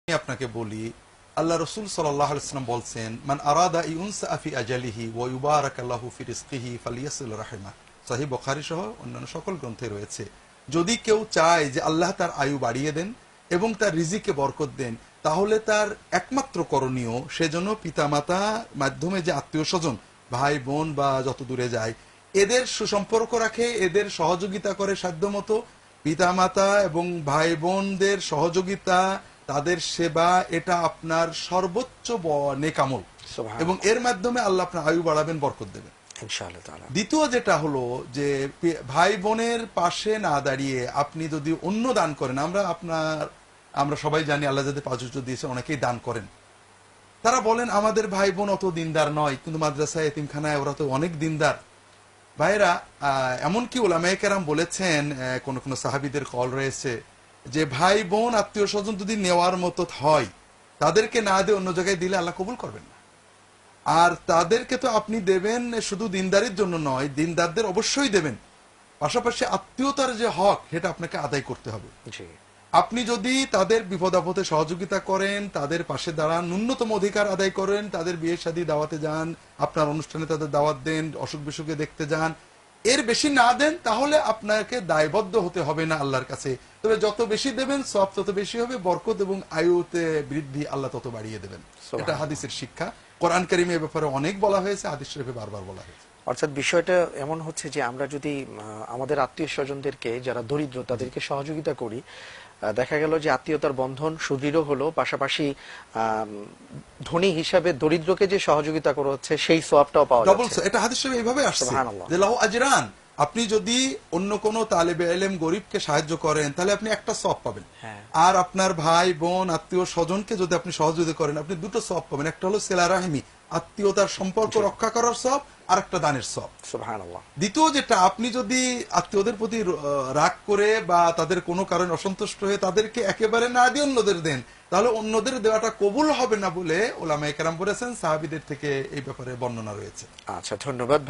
আপনাকে বলি, আল্লাহ রসুল সাল্লাল্লাহু আলাইহি ওয়াসাল্লাম বলছেন, মান আরাদা ইউনসা ফি আজালিহি ওয়া ইউবারাকাল্লাহু ফি রিজকিহি ফালিয়াসিল রাহিমা। সহিহ বুখারী সহ অন্যান্য সকল গ্রন্থে রয়েছে, যদি কেউ চায় যে আল্লাহ তার আয়ু বাড়িয়ে দেন এবং তার রিজিকে বরকত দেন, তাহলে তার একমাত্র করণীয় সেজন্য পিতামাতা মাধ্যমে যে আত্মীয় স্বজন, ভাই বোন বা যত দূরে যায়, এদের সুসম্পর্ক রাখে, এদের সহযোগিতা করে সাধ্যমতো। পিতামাতা এবং ভাই বোনদের সহযোগিতা, তাদের সেবা, এটা আপনার সর্বোচ্চ নেকামল এবং এর মাধ্যমে আল্লাহ আপনার আয়ু বাড়াবেন, বরকত দেবেন ইনশাআল্লাহ তাআলা। দ্বিতীয় যেটা হলো যে ভাই বোনের পাশে না দাঁড়িয়ে আপনি যদি অন্য দান করেন, আমরা সবাই জানি আল্লাহ যাদের প্রাচুর্য দিয়েছে অনেকেই দান করেন। তারা বলেন আমাদের ভাই বোন অত দিনদার নয়, কিন্তু মাদ্রাসায় এতিমখানায় ওরা তো অনেক দিনদার। ভাইরা, এমনকি ওলামায়ে কেরাম বলেছেন, কোন কোন সাহাবীদের কল রয়েছে যে ভাই বোন আত্মীয় স্বজন যদি নেওয়ার মতো হয়, তাদেরকে না দিয়ে অন্য জায়গায় দিলে আল্লাহ কবুল করবেন না। আর তাদেরকে তো আপনি দেবেন শুধু দিনদারির জন্য নয়, দিনদারদের অবশ্যই দেবেন, পাশাপাশি আত্মীয়তার যে হক সেটা আপনাকে আদায় করতে হবে। আপনি যদি তাদের বিপদ আপদে সহযোগিতা করেন, তাদের পাশে দাঁড়ান, ন্যূনতম অধিকার আদায় করেন, তাদের বিয়ে শাদী দাওয়াতে যান, আপনার অনুষ্ঠানে তাদের দাওয়াত দেন, অসুখ বিসুখে দেখতে যান, এর বেশি না দেন, তাহলে আপনাকে দায়বদ্ধ হতে হবে না আল্লাহর কাছে। তবে যত বেশি দেবেন সব তত বেশি হবে, বরকত এবং আয়ুতে বৃদ্ধি আল্লাহ তত বাড়িয়ে দেবেন। এটা হাদিসের শিক্ষা। কোরআন কারিমে এ ব্যাপারে অনেক বলা হয়েছে, হাদিস শরীফে বারবার বলা হয়েছে। অর্থাৎ বিষয়টা এমন হচ্ছে যে আমরা যদি আমাদের আত্মীয় স্বজনদেরকে যারা দরিদ্র তাদেরকে সহযোগিতা করি, দেখা গেল যে আত্মীয়তার বন্ধন সুদৃঢ় হলো, পাশাপাশি ধনী হিসাবে দরিদ্রকে যে সহযোগিতা করা হচ্ছে সেই সওয়াবটাও পাওয়া যাচ্ছে। এটা হাদিস শরীফে এইভাবে আসছে যে লাহু আজরান। আপনি যদি অন্য কোন তালেবে ইলম গরিবকে সাহায্য করেন, তাহলে আপনি একটা সওয়াব পাবেন। আর আপনার ভাই বোন আত্মীয় স্বজনকে যদি আপনি সহযোগিতা করেন, আপনি দুটো সওয়াব পাবেন। একটা হলো সিলা রাহিমি, আত্মীয়তার সম্পর্ক রক্ষা করার সওয়াব, আর একটা দানের সওয়াব। সুবহানাল্লাহ। দ্বিতীয় যেটা, আপনি যদি আত্মীয়দের প্রতি রাগ করে বা তাদের কোনো কারণে অসন্তুষ্ট হয়ে তাদেরকে একেবারে না দিয়ে অন্যদের দেন, তাহলে অন্যদের দেওয়াটা কবুল হবে না বলে ওলামায়ে কেরাম বলেছেন, সাহাবীদের থেকে এই ব্যাপারে বর্ণনা রয়েছে। আচ্ছা, ধন্যবাদ।